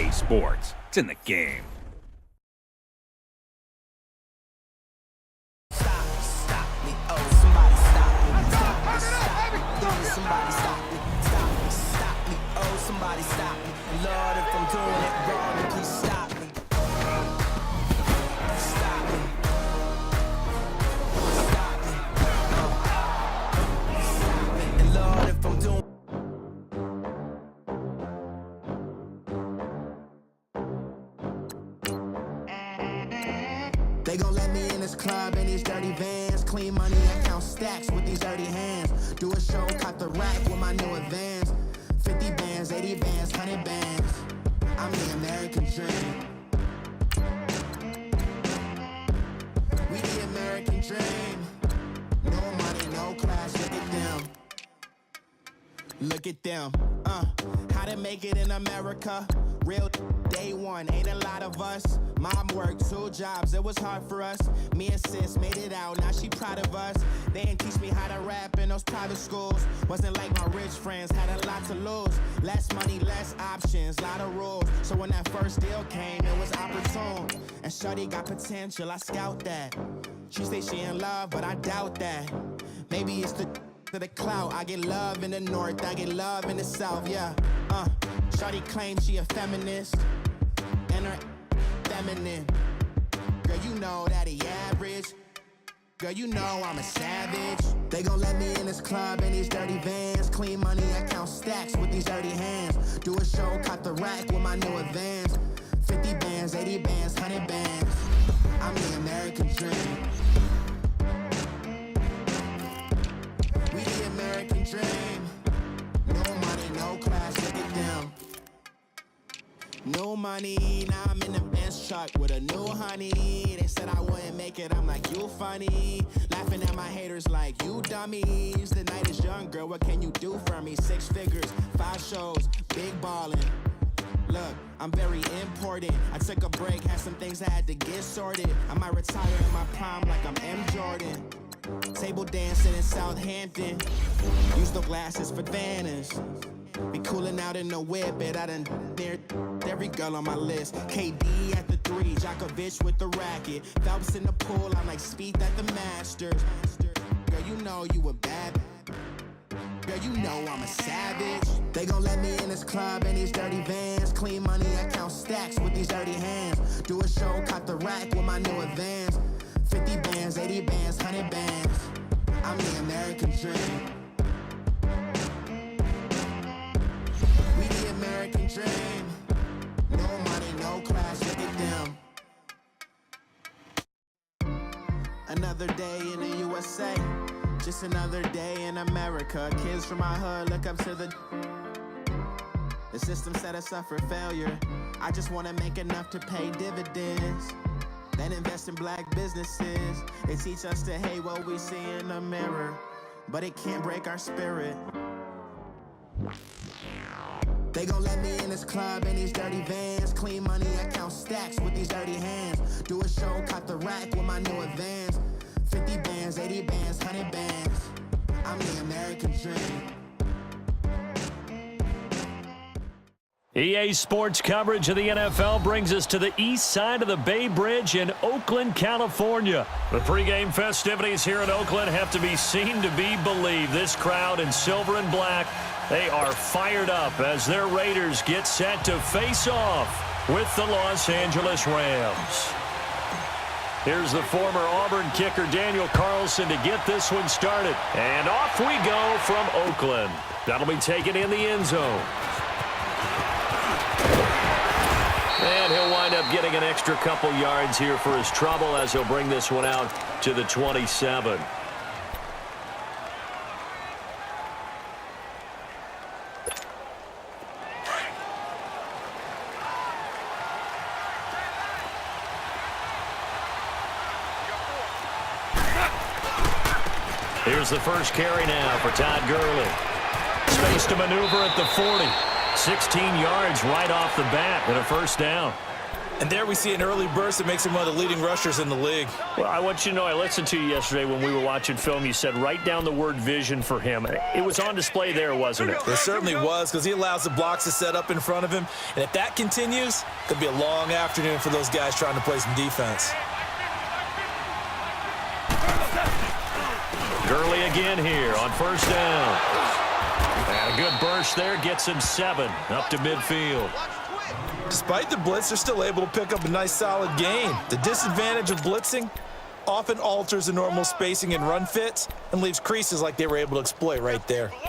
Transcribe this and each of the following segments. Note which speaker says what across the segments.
Speaker 1: EA Sports. It's in the game.
Speaker 2: Somebody stop me, oh somebody stop me. Lord, if I'm doing it wrong, then please stop me. Stop me. Stop me. Stop me. And Lord, if I'm doing They gon' let me in this club in these dirty vans. Clean money and count stacks with these dirty hands. Do a show, cut the rack with my new advance. 50 bands, 80 bands, 100 bands. I'm the American dream. We the American dream. No money, no class, look at them. Look at them, how to make it in America. Real day one, ain't a lot of us. Mom worked 2 jobs, it was hard for us. Me and sis made it out, now she proud of us. They didn't teach me how to rap in those private schools. Wasn't like my rich friends, had a lot to lose. Less money, less options, lot of rules. So when that first deal came, it was opportune. And shorty got potential, I scout that. She say she in love, but I doubt that. Maybe it's the clout. I get love in the north, I get love in the south, yeah. Shawty claims she a feminist, and her feminine. Girl, you know that he average. Girl, you know I'm a savage. They gon' let me in this club in these dirty vans. Clean money, I count stacks with these dirty hands. Do a show, cut the rack with my new advance. 50 bands, 80 bands, 100 bands. I'm the American dream. We the American dream. No money, no class, look at them. No money, now I'm in the Benz truck with a new honey. They said I wouldn't make it, I'm like, you funny. Laughing at my haters like, you dummies. The night is young, girl, what can you do for me? 6 figures, 5 shows, big ballin'. Look, I'm very important. I took a break, had some things I had to get sorted. I might retire in my prime like I'm M. Jordan. Table dancing in Southampton. Use the glasses for Vannas. Be cooling out in the whip, but I done dared every girl on my list. KD at the 3, Djokovic with the racket. Phelps in the pool, I'm like Speed at the Masters. Girl, you know you a bad. Girl, you know I'm a savage. They gon' let me in this club in these dirty vans. Clean money, I count stacks with these dirty hands. Do a show, cut the rack with my new advance. 50 bands, 80 bands, 100 bands. I'm the American dream. We the American dream. No money, no class, look at them. Another day in the USA. Just another day in America. Kids from my hood look up to the system set us up for failure. I just wanna make enough to pay dividends. Then invest in black businesses. They teach us to hate what we see in the mirror, but it can't break our spirit. They gon' let me in this club in these dirty vans. Clean money, I count stacks with these dirty hands. Do a show, cut the rack with my new advance. 50 bands, 80 bands, 100 bands. I'm the American dream.
Speaker 3: EA Sports coverage of the NFL brings us to the east side of the Bay Bridge in Oakland, California. The pregame festivities here in Oakland have to be seen to be believed. This crowd in silver and black, they are fired up as their Raiders get set to face off with the Los Angeles Rams. Here's the former Auburn kicker Daniel Carlson to get this one started. And off we go from Oakland. That'll be taken in the end zone. And he'll wind up getting an extra couple yards here for his trouble as he'll bring this one out to the 27. Here's the first carry now for Todd Gurley. Space to maneuver at the 40. 16 yards right off the bat and a first down.
Speaker 4: And there we see an early burst that makes him one of the leading rushers in the league.
Speaker 3: Well, I want you to know, I listened to you yesterday when we were watching film. You said write down the word vision for him. It was on display there, wasn't it?
Speaker 4: It certainly was, because he allows the blocks to set up in front of him. And if that continues, it could be a long afternoon for those guys trying to play some defense.
Speaker 3: Gurley again here on first down. And a good burst there gets him 7 up to midfield.
Speaker 4: Despite the blitz, they're still able to pick up a nice solid gain. The disadvantage of blitzing often alters the normal spacing and run fits and leaves creases like they were able to exploit right there.
Speaker 5: Here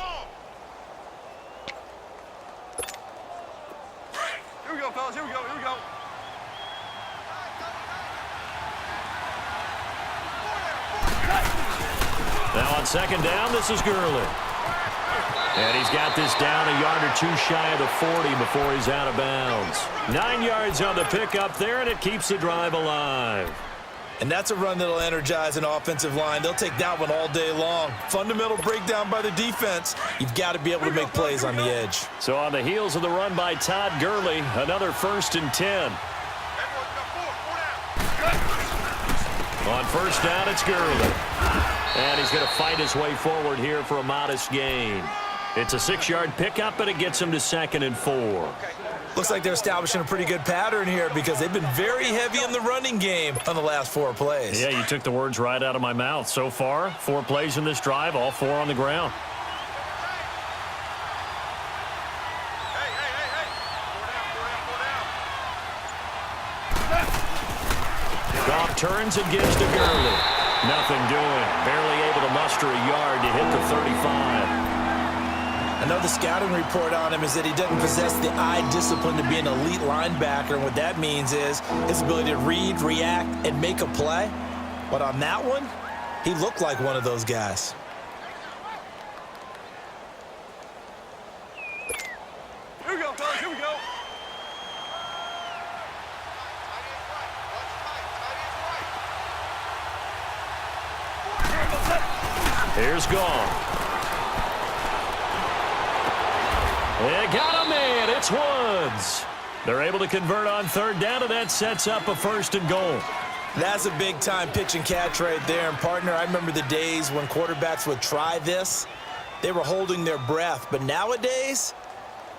Speaker 5: we go, fellas. Here we go. Here we go.
Speaker 3: Now on second down, this is Gurley. And he's got this down a yard or two shy of the 40 before he's out of bounds. 9 yards on the pickup there, and it keeps the drive alive.
Speaker 4: And that's a run that'll energize an offensive line. They'll take that one all day long. Fundamental breakdown by the defense. You've got to be able to make plays on the edge.
Speaker 3: So on the heels of the run by Todd Gurley, another 1st and 10. On first down, it's Gurley. And he's going to fight his way forward here for a modest gain. It's a 6-yard pickup, but it gets him to 2nd and 4.
Speaker 4: Looks like they're establishing a pretty good pattern here because they've been very heavy in the running game on the last 4 plays.
Speaker 3: Yeah, you took the words right out of my mouth. So far, 4 plays in this drive, all 4 on the ground. Goff turns and gives to Gurley. Nothing doing. Barely able to muster a yard to hit the 35.
Speaker 4: Another scouting report on him is that he doesn't possess the eye discipline to be an elite linebacker. And what that means is his ability to read, react, and make a play. But on that one, he looked like one of those guys.
Speaker 5: Here we go, fellas. Here we go.
Speaker 3: Here's Goff. They got a man. It's Woods. They're able to convert on 3rd down, and that sets up a 1st and goal.
Speaker 4: That's a big-time pitch and catch right there. And, partner, I remember the days when quarterbacks would try this. They were holding their breath. But nowadays,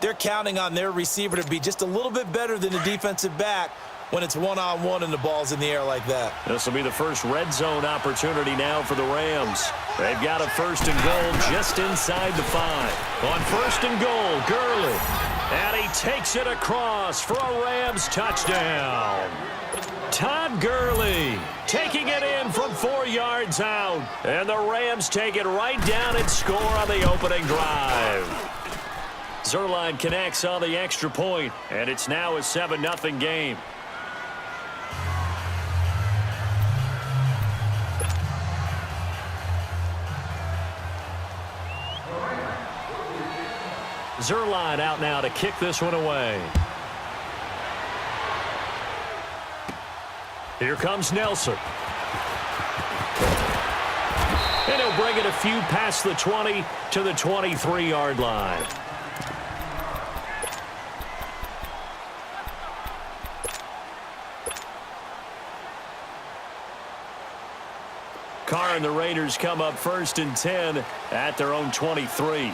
Speaker 4: they're counting on their receiver to be just a little bit better than the defensive back when it's one-on-one and the ball's in the air like that.
Speaker 3: This will be the first red zone opportunity now for the Rams. They've got a 1st and goal just inside the 5. On 1st and goal, Gurley. And he takes it across for a Rams touchdown. Todd Gurley taking it in from 4 yards out. And the Rams take it right down and score on the opening drive. Zerline connects on the extra point, and it's now a 7-0 game. Zerline out now to kick this one away. Here comes Nelson. And he'll bring it a few past the 20 to the 23-yard line. Carr and the Raiders come up 1st and 10 at their own 23.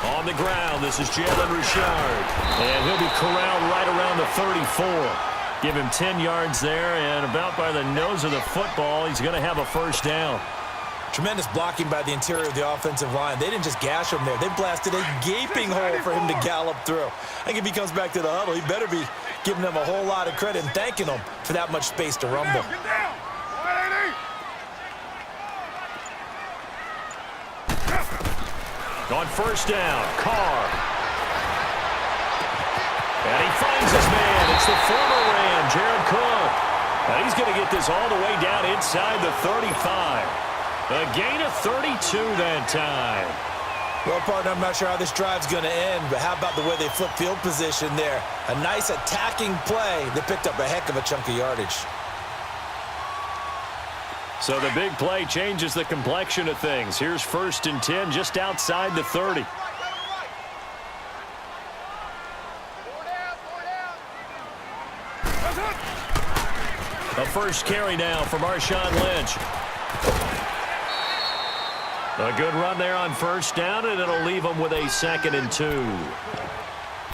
Speaker 3: On the ground, this is Jalen Richard. And he'll be corralled right around the 34. Give him 10 yards there, and about by the nose of the football, he's going to have a 1st down.
Speaker 4: Tremendous blocking by the interior of the offensive line. They didn't just gash him there. They blasted a gaping hole for him to gallop through. I think if he comes back to the huddle, he better be giving them a whole lot of credit and thanking them for that much space to rumble.
Speaker 5: Get down. 180.
Speaker 3: On 1st down, Carr. And he finds his man. It's the former Ram, Jared Cook. And he's going to get this all the way down inside the 35. A gain of 32 that time.
Speaker 4: Well, partner, I'm not sure how this drive's going to end, but how about the way they flip field position there? A nice attacking play that picked up a heck of a chunk of yardage.
Speaker 3: So the big play changes the complexion of things. Here's 1st and 10 just outside the 30. A first carry now for Marshawn Lynch. A good run there on 1st down, and it'll leave them with a 2nd and 2.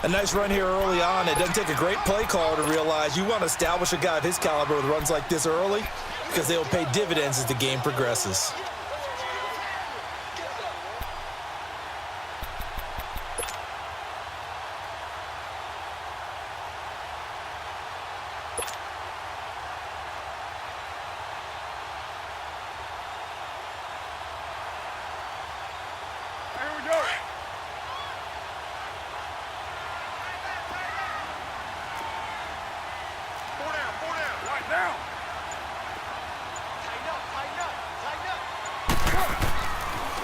Speaker 4: A nice run here early on. It doesn't take a great play caller to realize you want to establish a guy of his caliber with runs like this early because they will pay dividends as the game progresses.
Speaker 5: Here we go. Four down. Right down.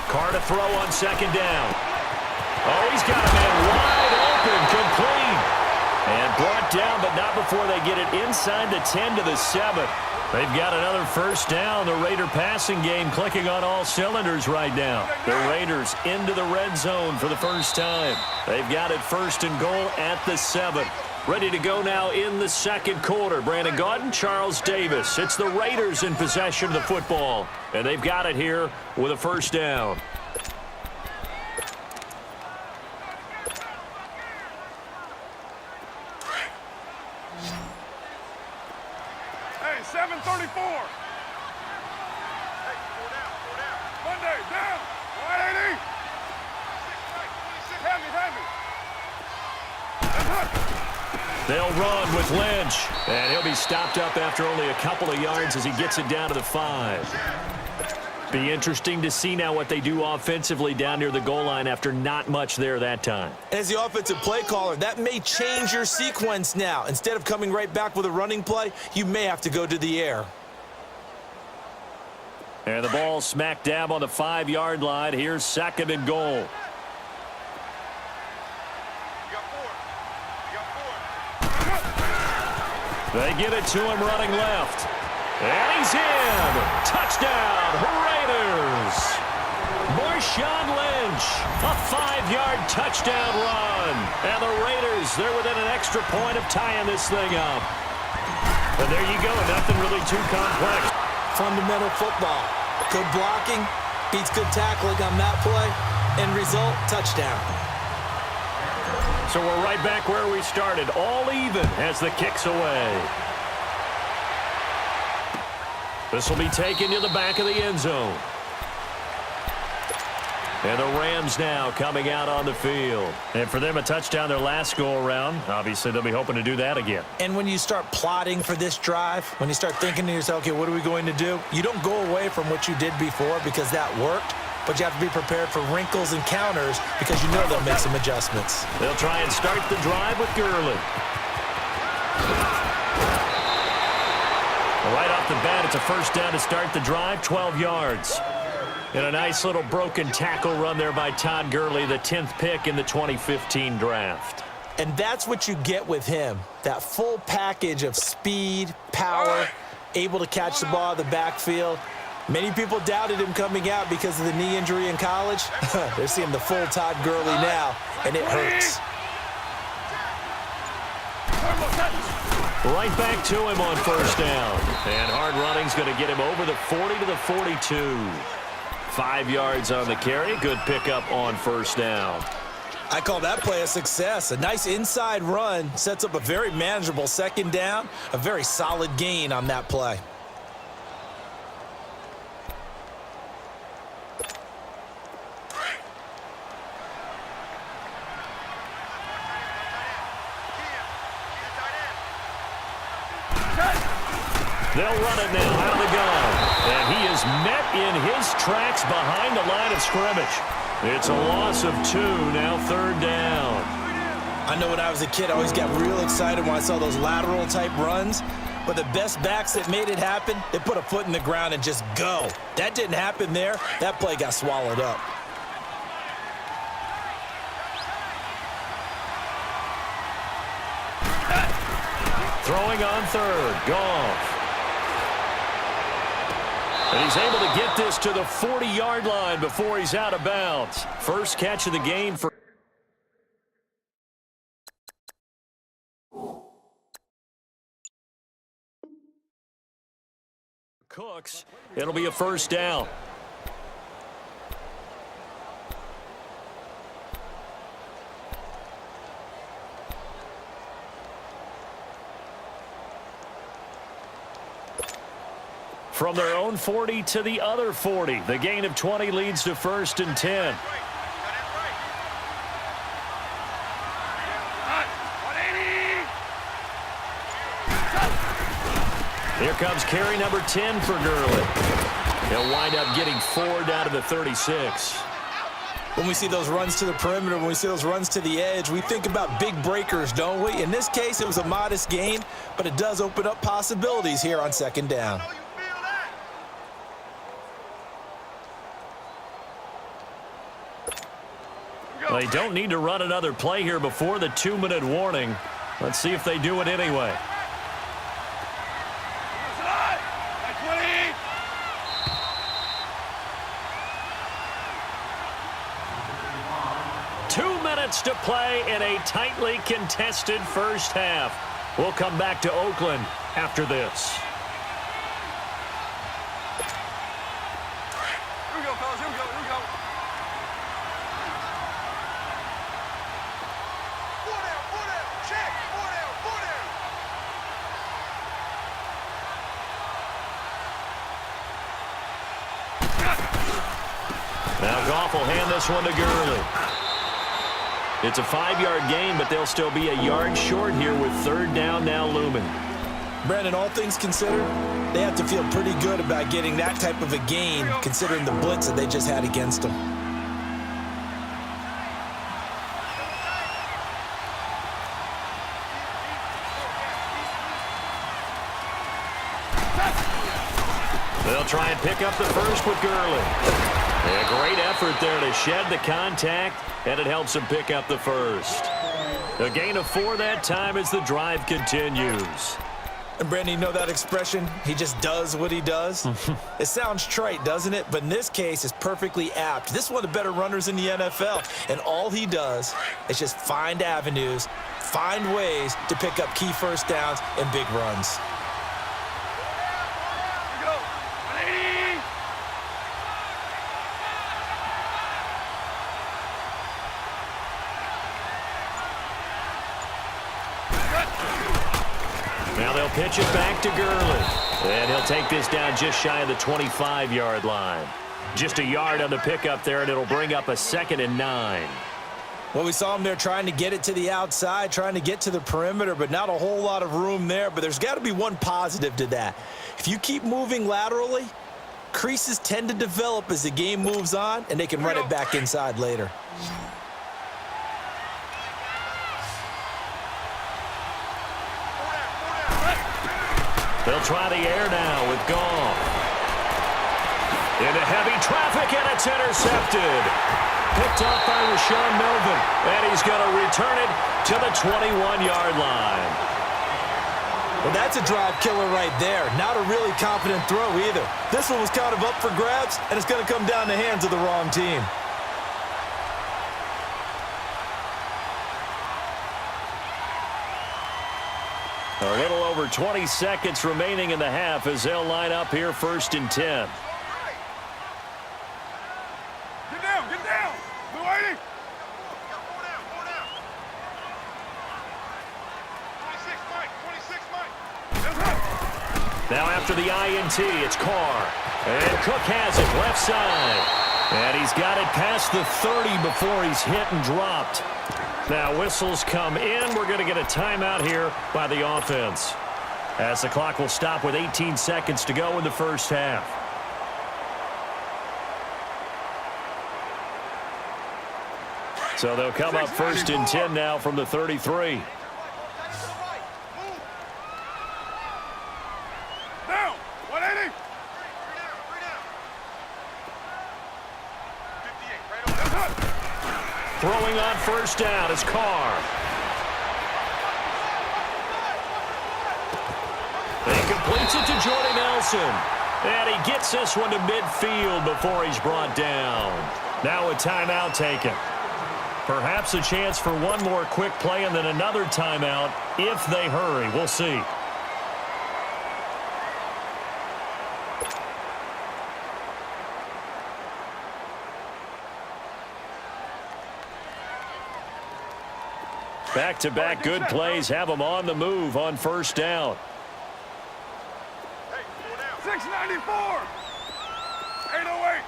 Speaker 3: Carr to throw on 2nd down. Oh, he's got a man wide open, complete. And brought down, but not before they get it inside the 10 to the 7. They've got another 1st down. The Raider passing game clicking on all cylinders right now. The Raiders into the red zone for the first time. They've got it 1st and goal at the 7. Ready to go now in the 2nd quarter. Brandon Gaudin, Charles Davis. It's the Raiders in possession of the football. And they've got it here with a 1st down.
Speaker 5: Hey, 7:34. Hey, four down. Monday, down. 180. Heavy.
Speaker 3: They'll run with Lynch. And he'll be stopped up after only a couple of yards as he gets it down to the 5. Be interesting to see now what they do offensively down near the goal line after not much there that time.
Speaker 4: As the offensive play caller, that may change your sequence now. Instead of coming right back with a running play, you may have to go to the air.
Speaker 3: And the ball smack dab on the 5-yard line. Here's 2nd and goal. They get it to him running left. And he's in. Touchdown, Raiders. Marshawn Lynch, a 5-yard touchdown run. And the Raiders, they're within an extra point of tying this thing up. And there you go, nothing really too complex.
Speaker 4: Fundamental football. Good blocking beats good tackling on that play. End result, touchdown.
Speaker 3: So we're right back where we started, all even as the kick's away. This will be taken to the back of the end zone. And the Rams now coming out on the field. And for them, a touchdown their last go-around. Obviously, they'll be hoping to do that again.
Speaker 4: And when you start plotting for this drive, when you start thinking to yourself, okay, what are we going to do? You don't go away from what you did before because that worked. But you have to be prepared for wrinkles and counters because you know they'll make some adjustments.
Speaker 3: They'll try and start the drive with Gurley. Right off the bat, it's a 1st down to start the drive, 12 yards. And a nice little broken tackle run there by Todd Gurley, the 10th pick in the 2015 draft.
Speaker 4: And that's what you get with him, that full package of speed, power, able to catch the ball in the backfield. Many people doubted him coming out because of the knee injury in college. They're seeing the full Todd Gurley now, and it hurts.
Speaker 3: Right back to him on 1st down. And hard running's going to get him over the 40 to the 42. 5 yards on the carry. Good pickup on 1st down.
Speaker 4: I call that play a success. A nice inside run sets up a very manageable 2nd down. A very solid gain on that play.
Speaker 3: They'll run it now out of the gun. And he is met in his tracks behind the line of scrimmage. It's a loss of 2, now 3rd down.
Speaker 4: I know when I was a kid, I always got real excited when I saw those lateral type runs. But the best backs that made it happen, they put a foot in the ground and just go. That didn't happen there. That play got swallowed up.
Speaker 3: Throwing on 3rd, Goff. And he's able to get this to the 40-yard line before he's out of bounds. First catch of the game for Cooks. It'll be a first down. From their own 40 to the other 40. The gain of 20 leads to 1st and 10. Here comes carry number 10 for Gurley. He'll wind up getting 4 down to the 36.
Speaker 4: When we see those runs to the perimeter, when we see those runs to the edge, we think about big breakers, don't we? In this case, it was a modest gain, but it does open up possibilities here on 2nd down.
Speaker 3: They don't need to run another play here before the 2-minute warning. Let's see if they do it anyway. To play in a tightly contested first half. We'll come back to Oakland after this.
Speaker 5: Here we go, fellas. Here we go. Here we go. 4 down. 4 down. Check. 4 down. 4 down.
Speaker 3: Now Goff will hand this one to Gurley. It's a 5-yard gain, but they'll still be a yard short here with 3rd down now looming.
Speaker 4: Brandon, all things considered, they have to feel pretty good about getting that type of a gain, considering the blitz that they just had against them.
Speaker 3: They'll try and pick up the first with Gurley. A great effort there to shed the contact, and it helps him pick up the first. A gain of 4 that time as the drive continues.
Speaker 4: And Brandon, you know that expression? He just does what he does? It sounds trite, doesn't it? But in this case, it's perfectly apt. This is one of the better runners in the NFL, and all he does is just find avenues, find ways to pick up key first downs and big runs.
Speaker 3: Now they'll pitch it back to Gurley. And he'll take this down just shy of the 25-yard line. Just a yard on the pickup there, and it'll bring up a 2nd and 9.
Speaker 4: Well, we saw him there trying to get it to the outside, trying to get to the perimeter, but not a whole lot of room there. But there's got to be one positive to that. If you keep moving laterally, creases tend to develop as the game moves on, and they can run it back inside later.
Speaker 3: They'll try the air now with Goff. Into heavy traffic, and it's intercepted. Picked off by Rashawn Melvin, and he's going to return it to the 21-yard line.
Speaker 4: Well, that's a drive killer right there. Not a really confident throw either. This one was kind of up for grabs, and it's going to come down the hands of the wrong team.
Speaker 3: A little over 20 seconds remaining in the half as they'll line up here 1st and 10.
Speaker 5: Get down. Get down. Blue 80. 4 down. 26, Mike. 26, Mike.
Speaker 3: Now after the INT, it's Carr. And Cook has it left side. And he's got it past the 30 before he's hit and dropped. Now whistles come in. We're going to get a timeout here by the offense, as the clock will stop with 18 seconds to go in the first half. So they'll come up 1st and 10 now from the 33.
Speaker 5: Down. 180.
Speaker 3: Throwing on 1st down is Carr. He completes it to Jordy Nelson. And he gets this one to midfield before he's brought down. Now a timeout taken. Perhaps a chance for one more quick play and then another timeout if they hurry. We'll see. Back-to-back good plays have them on the move on first down.
Speaker 5: 694. 808.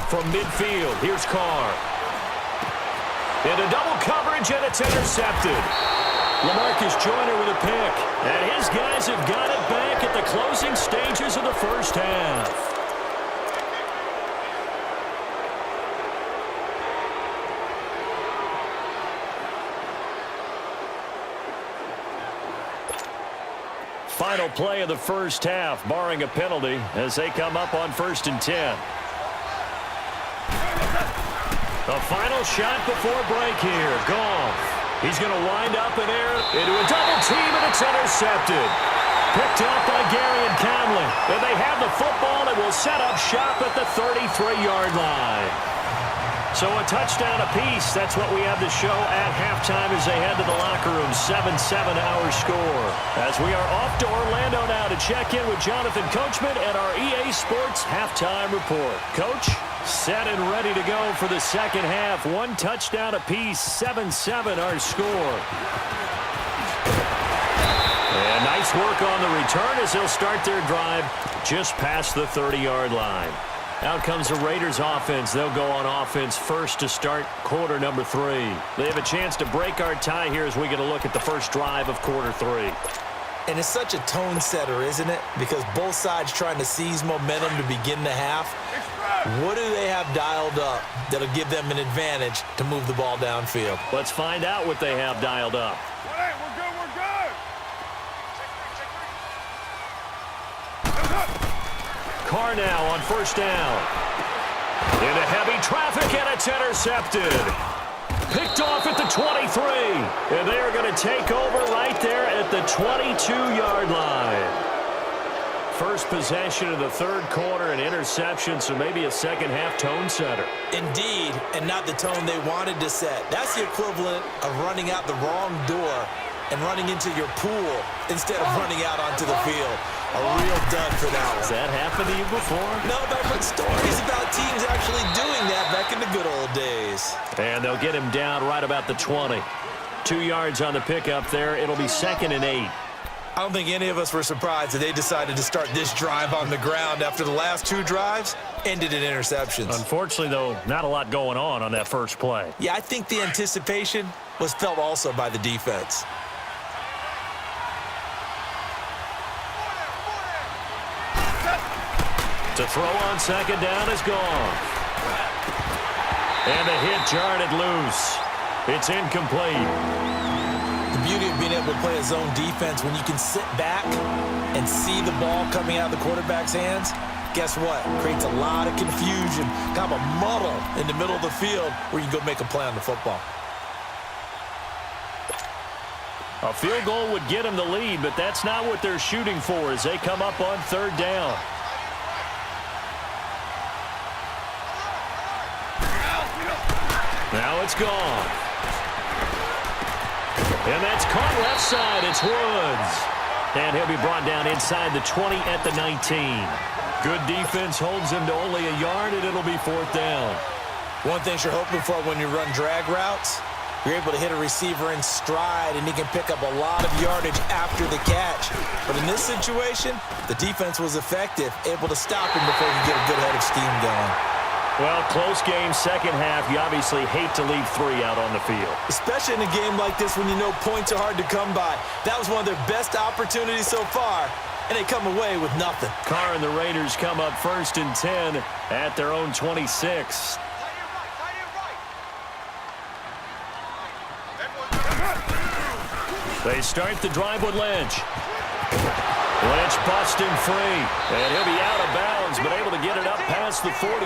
Speaker 3: From midfield, here's Carr. Into double coverage, and it's intercepted. LaMarcus Joyner with a pick. And his guys have got it back at the closing stages of the first half. Final play of the first half, barring a penalty, as they come up on 1st and 10. The final shot before break here. Goff. He's going to wind up in air into a double team, and it's intercepted. Picked up by Gary and Conley. And they have the football and will set up shop at the 33-yard line. So a touchdown apiece. That's what we have to show at halftime as they head to the locker room. 7-7 our score. As we are off to Orlando now to check in with Jonathan Coachman and our EA Sports halftime report. Coach, set and ready to go for the second half. One touchdown apiece. 7-7 our score. And nice work on the return as they'll start their drive just past the 30-yard line. Out comes the Raiders offense. They'll go on offense first to start quarter number 3. They have a chance to break our tie here as we get a look at the first drive of quarter 3.
Speaker 4: And it's such a tone setter, isn't it? Because both sides trying to seize momentum to begin the half. What do they have dialed up that'll give them an advantage to move the ball downfield?
Speaker 3: Let's find out what they have dialed up.
Speaker 5: We're good, we're good.
Speaker 3: Carr now on first down. Into heavy traffic, and it's intercepted. Picked off at the 23. And they are going to take over right there at the 22-yard line. First possession of the third quarter, an interception, so maybe a second-half tone setter.
Speaker 4: Indeed, and not the tone they wanted to set. That's the equivalent of running out the wrong door and running into your pool instead of running out onto the field. A real dud for that one.
Speaker 3: Has that happened to you before?
Speaker 4: No, but I've heard stories about teams actually doing that back in the good old days.
Speaker 3: And they'll get him down right about the 20. 2 yards on the pickup there. It'll be 2nd and 8.
Speaker 4: I don't think any of us were surprised that they decided to start this drive on the ground after the last 2 drives ended in interceptions.
Speaker 3: Unfortunately, though, not a lot going on that first play.
Speaker 4: Yeah, I think the anticipation was felt also by the defense.
Speaker 3: To throw on second down is gone. And the hit jarred it loose. It's incomplete.
Speaker 4: The beauty of being able to play a zone defense when you can sit back and see the ball coming out of the quarterback's hands, guess what? Creates a lot of confusion, kind of a muddle in the middle of the field where you can go make a play on the football.
Speaker 3: A field goal would get them the lead, but that's not what they're shooting for as they come up on third down. Now it's gone. And that's caught left side. It's Woods. And he'll be brought down inside the 20 at the 19. Good defense holds him to only a yard, and it'll be 4th down.
Speaker 4: One thing you're hoping for when you run drag routes, you're able to hit a receiver in stride, and he can pick up a lot of yardage after the catch. But in this situation, the defense was effective, able to stop him before he could get a good head of steam going.
Speaker 3: Well, close game, second half. You obviously hate to leave 3 out on the field.
Speaker 4: Especially in a game like this when you know points are hard to come by. That was one of their best opportunities so far, and they come away with nothing.
Speaker 3: Carr and the Raiders come up 1st and 10 at their own 26. They start the drive with Lynch. Lynch busting free, and he'll be out of bounds, but able to get it up past the 45.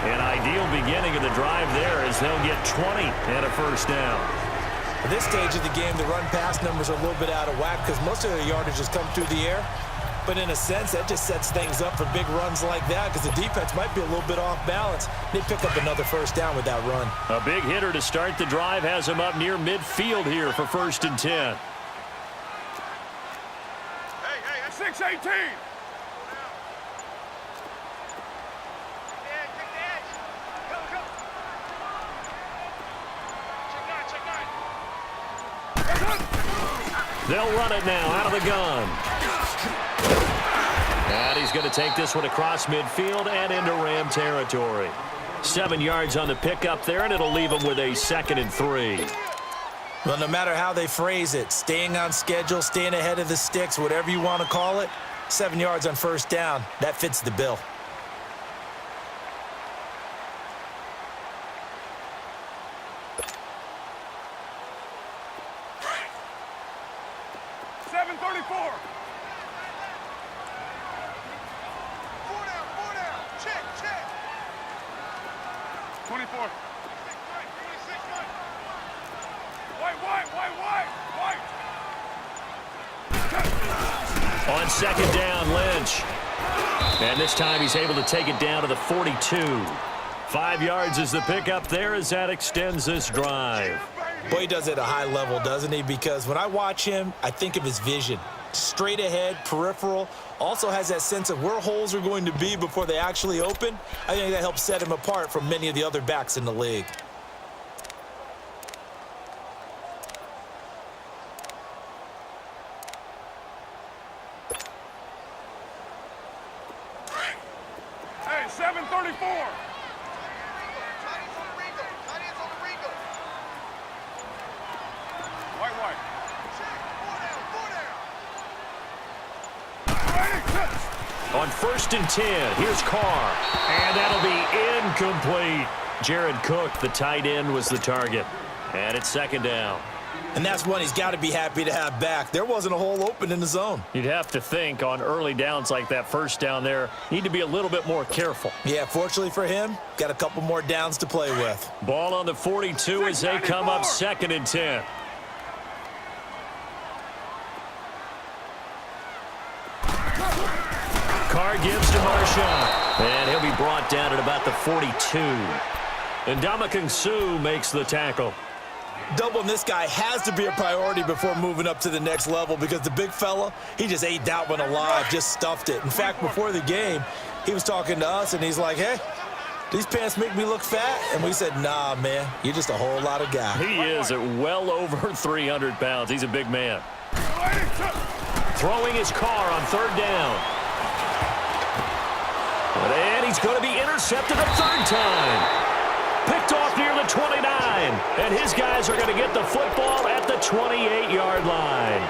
Speaker 3: An ideal beginning of the drive there as they'll get 20 and a first down.
Speaker 4: At this stage of the game, the run-pass numbers are a little bit out of whack because most of the yardage has come through the air. But in a sense, that just sets things up for big runs like that because the defense might be a little bit off balance. They pick up another first down with that run.
Speaker 3: A big hitter to start the drive has him up near midfield here for 1st and 10.
Speaker 5: Hey, that's 6-18.
Speaker 3: They'll run it now out of the gun. And he's going to take this one across midfield and into Ram territory. 7 yards on the pickup there, and it'll leave him with a 2nd and 3.
Speaker 4: Well, no matter how they phrase it, staying on schedule, staying ahead of the sticks, whatever you want to call it, 7 yards on first down, that fits the bill.
Speaker 3: On 2nd down, Lynch. And this time he's able to take it down to the 42. 5 yards is the pickup there as that extends this drive.
Speaker 4: Boy, he does it at a high level, doesn't he? Because when I watch him, I think of his vision. Straight ahead, peripheral. Also has that sense of where holes are going to be before they actually open. I think that helps set him apart from many of the other backs in the league.
Speaker 5: Hey, 7:34.
Speaker 3: On 1st and 10, here's Carr. And that'll be incomplete. Jared Cook, the tight end, was the target. And it's 2nd down.
Speaker 4: And that's one he's got to be happy to have back. There wasn't a hole open in the zone.
Speaker 3: You'd have to think on early downs like that 1st down there, need to be a little bit more careful.
Speaker 4: Yeah, fortunately for him, got a couple more downs to play with.
Speaker 3: Ball on the 42 as they come up 2nd and 10. Carr gives to Marshawn, and he'll be brought down at about the 42. And Ndamukong Suh makes the tackle.
Speaker 4: Doubling this guy has to be a priority before moving up to the next level because the big fella, he just ate that one alive, just stuffed it. In fact, before the game, he was talking to us, and he's like, hey, these pants make me look fat. And we said, nah, man, you're just a whole lot of guy.
Speaker 3: He is at well over 300 pounds. He's a big man. Throwing his Carr on 3rd down. And he's going to be intercepted a 3rd time. Picked off near the 29. And his guys are going to get the football at the 28-yard line.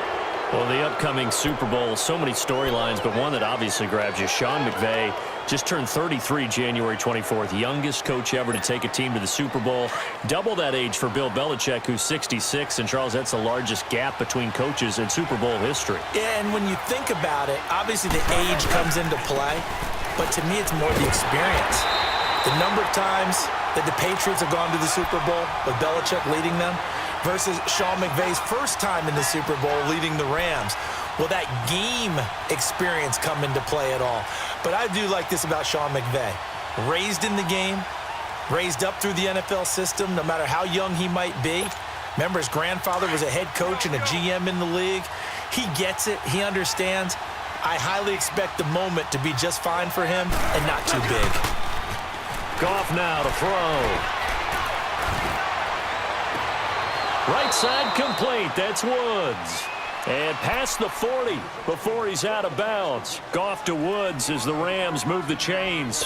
Speaker 3: Well, the upcoming Super Bowl, so many storylines, but one that obviously grabs you. Sean McVay just turned 33 January 24th. Youngest coach ever to take a team to the Super Bowl. Double that age for Bill Belichick, who's 66. And, Charles, that's the largest gap between coaches in Super Bowl history.
Speaker 4: Yeah, and when you think about it, obviously the age comes into play. But to me, it's more the experience. The number of times that the Patriots have gone to the Super Bowl with Belichick leading them versus Sean McVay's first time in the Super Bowl leading the Rams. Will that game experience come into play at all? But I do like this about Sean McVay. Raised in the game, raised up through the NFL system, no matter how young he might be. Remember, his grandfather was a head coach and a GM in the league. He gets it. He understands. I highly expect the moment to be just fine for him and not too big.
Speaker 3: Goff now to throw. Right side complete. That's Woods. And past the 40 before he's out of bounds. Goff to Woods as the Rams move the chains.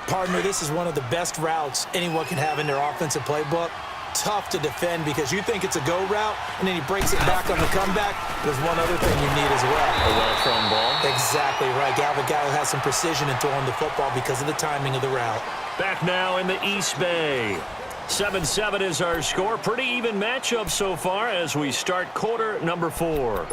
Speaker 4: Partner, this is one of the best routes anyone can have in their offensive playbook. Tough to defend because you think it's a go route, and then he breaks it back on the comeback. There's one other thing you need as well.
Speaker 3: A well-thrown ball.
Speaker 4: Exactly right. Got a guy who has some precision in throwing the football because of the timing of the route.
Speaker 3: Back now in the East Bay. 7-7 is our score. Pretty even matchup so far as we start quarter number 4.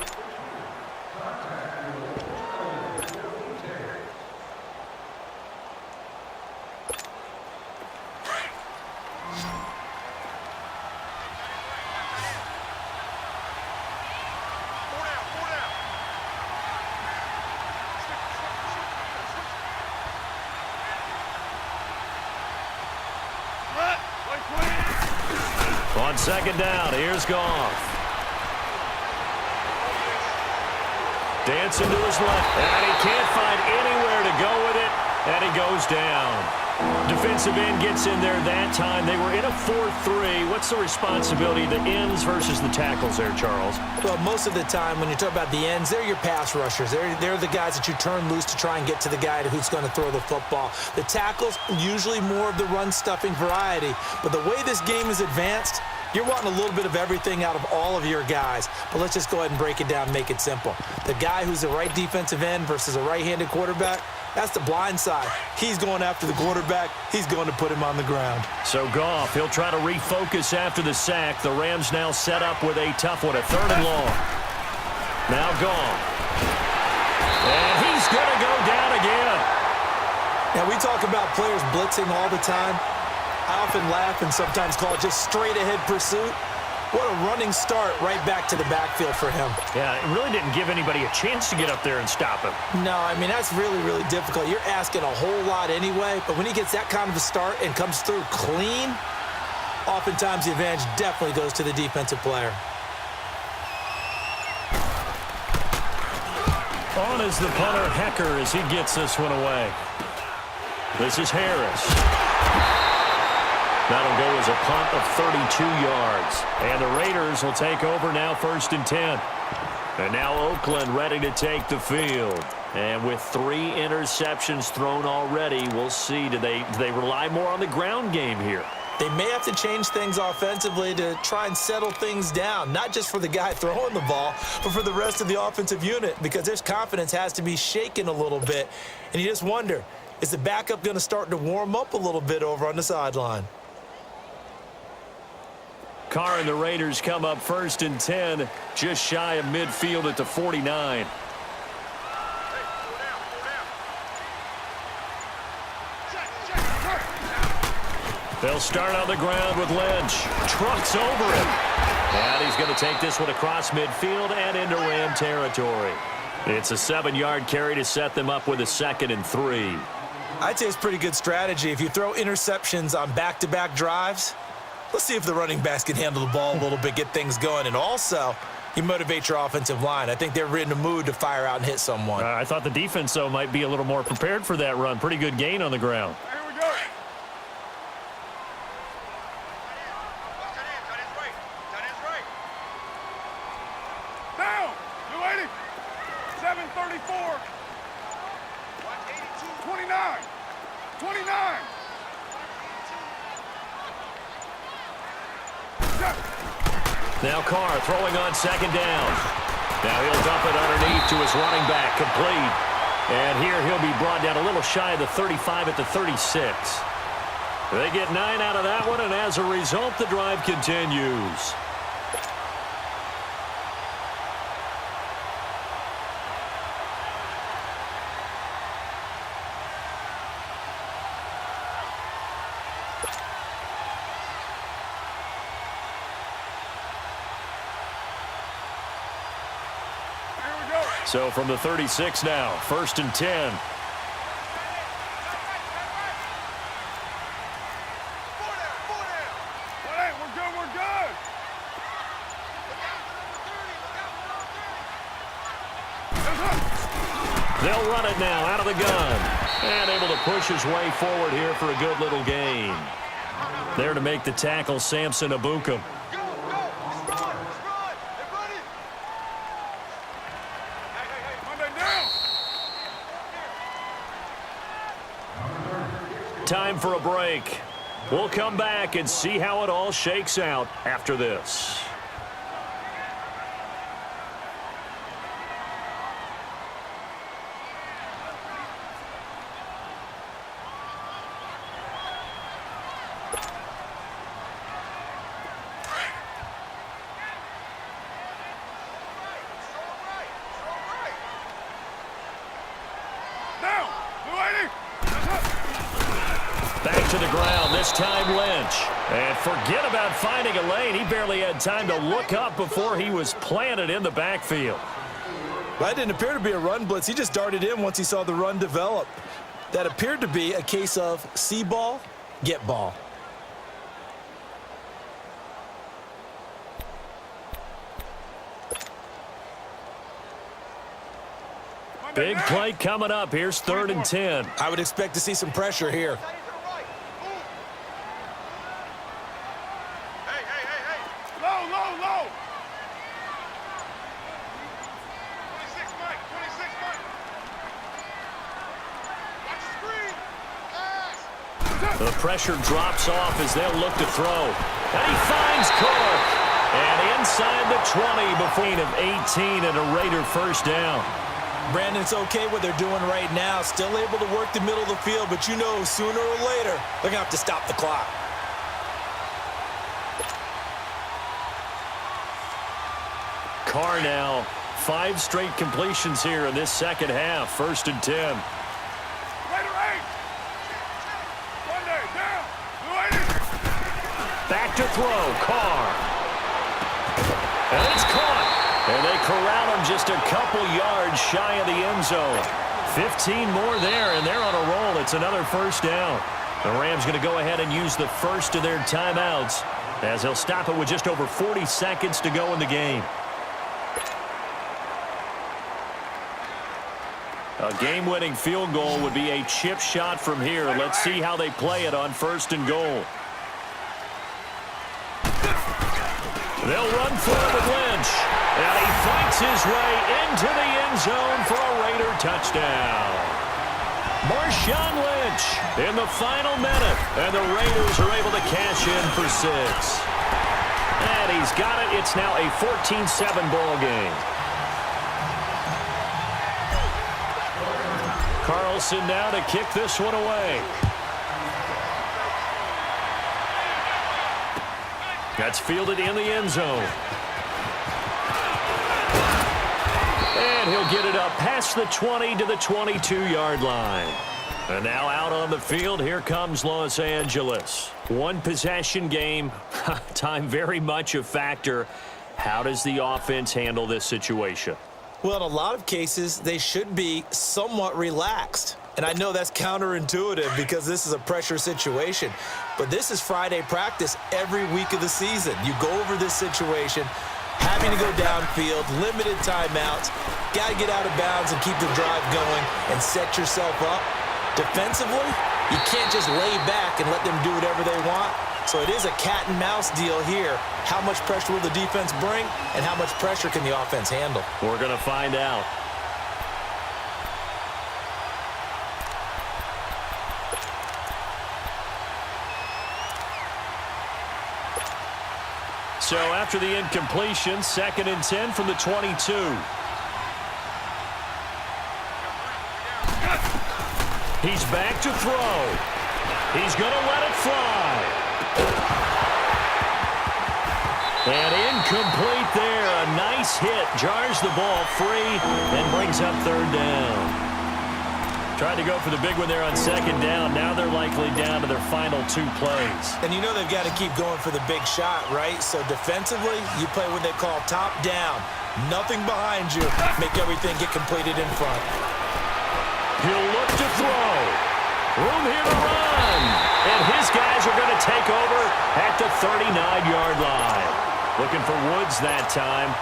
Speaker 3: On second down, here's Goff. Dancing to his left, and he can't find anywhere to go with it, and he goes down. Defensive end gets in there that time. They were in a 4-3. What's the responsibility of the ends versus the tackles there, Charles?
Speaker 4: Well, most of the time when you talk about the ends, they're your pass rushers. They're the guys that you turn loose to try and get to the guy who's going to throw the football. The tackles, usually more of the run-stuffing variety. But the way this game is advanced, you're wanting a little bit of everything out of all of your guys. But let's just go ahead and break it down and make it simple. The guy who's the right defensive end versus a right-handed quarterback, that's the blind side. He's going after the quarterback. He's going to put him on the ground.
Speaker 3: So Goff, he'll try to refocus after the sack. The Rams now set up with a tough one, a 3rd and long. Now Goff. And he's going to go down again.
Speaker 4: Now, we talk about players blitzing all the time. I often laugh and sometimes call it just straight-ahead pursuit. What a running start right back to the backfield for him.
Speaker 3: Yeah, it really didn't give anybody a chance to get up there and stop him.
Speaker 4: No, I mean, that's really, really difficult. You're asking a whole lot anyway, but when he gets that kind of a start and comes through clean, oftentimes the advantage definitely goes to the defensive player.
Speaker 3: On is the punter, Hecker, as he gets this one away. This is Harris. That'll go as a punt of 32 yards. And the Raiders will take over now 1st and 10. And now Oakland ready to take the field. And with 3 interceptions thrown already, we'll see. Do they rely more on the ground game here?
Speaker 4: They may have to change things offensively to try and settle things down, not just for the guy throwing the ball, but for the rest of the offensive unit, because their confidence has to be shaken a little bit. And you just wonder, is the backup going to start to warm up a little bit over on the sideline?
Speaker 3: Carr and the Raiders come up 1st and 10, just shy of midfield at the 49. They'll start on the ground with Lynch. Trucks over him. And he's going to take this one across midfield and into Ram territory. It's a 7-yard carry to set them up with a 2nd and 3.
Speaker 4: I'd say it's pretty good strategy. If you throw interceptions on back-to-back drives, let's see if the running backs can handle the ball a little bit, get things going. And also, you motivate your offensive line. I think they're in the mood to fire out and hit someone.
Speaker 3: I thought the defense, though, might be a little more prepared for that run. Pretty good gain on the ground.
Speaker 5: Here we go. Down. 280. 734. 29. 29.
Speaker 3: Now Carr throwing on 2nd down. Now he'll dump it underneath to his running back, complete. And here he'll be brought down a little shy of the 35 at the 36. They get 9 out of that one, and as a result, the drive continues. So from the 36 now, 1st and 10. They'll run it now out of the gun. And able to push his way forward here for a good little gain. There to make the tackle, Samson Abukum. Time for a break. We'll come back and see how it all shakes out after this. Back to the ground, this time Lynch. And forget about finding a lane. He barely had time to look up before he was planted in the backfield.
Speaker 4: That didn't appear to be a run blitz. He just darted in once he saw the run develop. That appeared to be a case of see ball, get ball.
Speaker 3: Big play coming up. Here's 3rd and 10.
Speaker 4: I would expect to see some pressure here.
Speaker 5: Low, low, low. 26, Mike. 26, Mike. Watch the screen. Pass.
Speaker 3: The pressure drops off as they'll look to throw. And he finds Cook. And inside the 20 before of 18 and a Raider first down.
Speaker 4: Brandon, it's okay what they're doing right now. Still able to work the middle of the field, but you know sooner or later they're going to have to stop the clock.
Speaker 3: Carr now, 5 straight completions here in this second half. 1st and 10.
Speaker 5: Raider 8. Sunday, down. Blue 80.
Speaker 3: Back to throw, Carr. And it's caught. And they corral him just a couple yards shy of the end zone. 15 more there, and they're on a roll. It's another first down. The Rams going to go ahead and use the first of their timeouts as they'll stop it with just over 40 seconds to go in the game. A game-winning field goal would be a chip shot from here. Let's see how they play it on 1st and goal. They'll run for it with Lynch. And he fights his way into the end zone for a Raider touchdown. Marshawn Lynch in the final minute. And the Raiders are able to cash in for 6. And he's got it. It's now a 14-7 ball game. Carlson now to kick this one away. That's fielded in the end zone. And he'll get it up past the 20 to the 22-yard line. And now out on the field, here comes Los Angeles. One possession game, time very much a factor. How does the offense handle this situation?
Speaker 4: Well, in a lot of cases, they should be somewhat relaxed. And I know that's counterintuitive because this is a pressure situation. But this is Friday practice every week of the season. You go over this situation, having to go downfield, limited timeouts, got to get out of bounds and keep the drive going and set yourself up. Defensively, you can't just lay back and let them do whatever they want. So it is a cat and mouse deal here. How much pressure will the defense bring and how much pressure can the offense handle?
Speaker 3: We're going to find out. So after the incompletion, 2nd and 10 from the 22. He's back to throw. He's going to let it fly. And incomplete there. A nice hit. Jars the ball free and brings up 3rd down. Tried to go for the big one there on 2nd down. Now they're likely down to their final 2 plays.
Speaker 4: And you know they've got to keep going for the big shot, right? So defensively, you play what they call top down. Nothing behind you. Make everything get completed in front.
Speaker 3: He'll look to throw. Room here to run. And his guys are going to take over at the 39-yard line. Looking for Woods that time.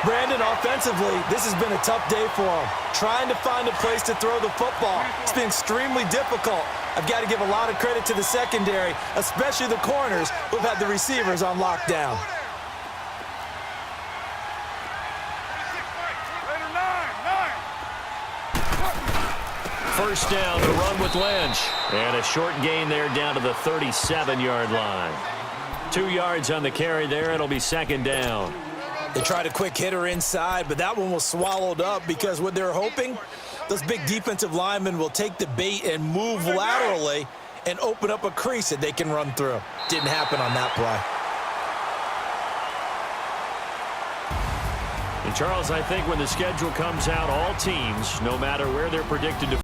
Speaker 4: Brandon, offensively, this has been a tough day for him. Trying to find a place to throw the football. It's been extremely difficult. I've got to give a lot of credit to the secondary, especially the corners who've had the receivers on lockdown.
Speaker 5: Raider 9.
Speaker 3: First down to run with Lynch. And a short gain there down to the 37-yard line. 2 yards on the carry there. It'll be 2nd down.
Speaker 4: They tried a quick hitter inside, but that one was swallowed up because what they're hoping, those big defensive linemen will take the bait and move laterally and open up a crease that they can run through. Didn't happen on that play.
Speaker 3: And Charles, I think when the schedule comes out, all teams, no matter where they're predicted to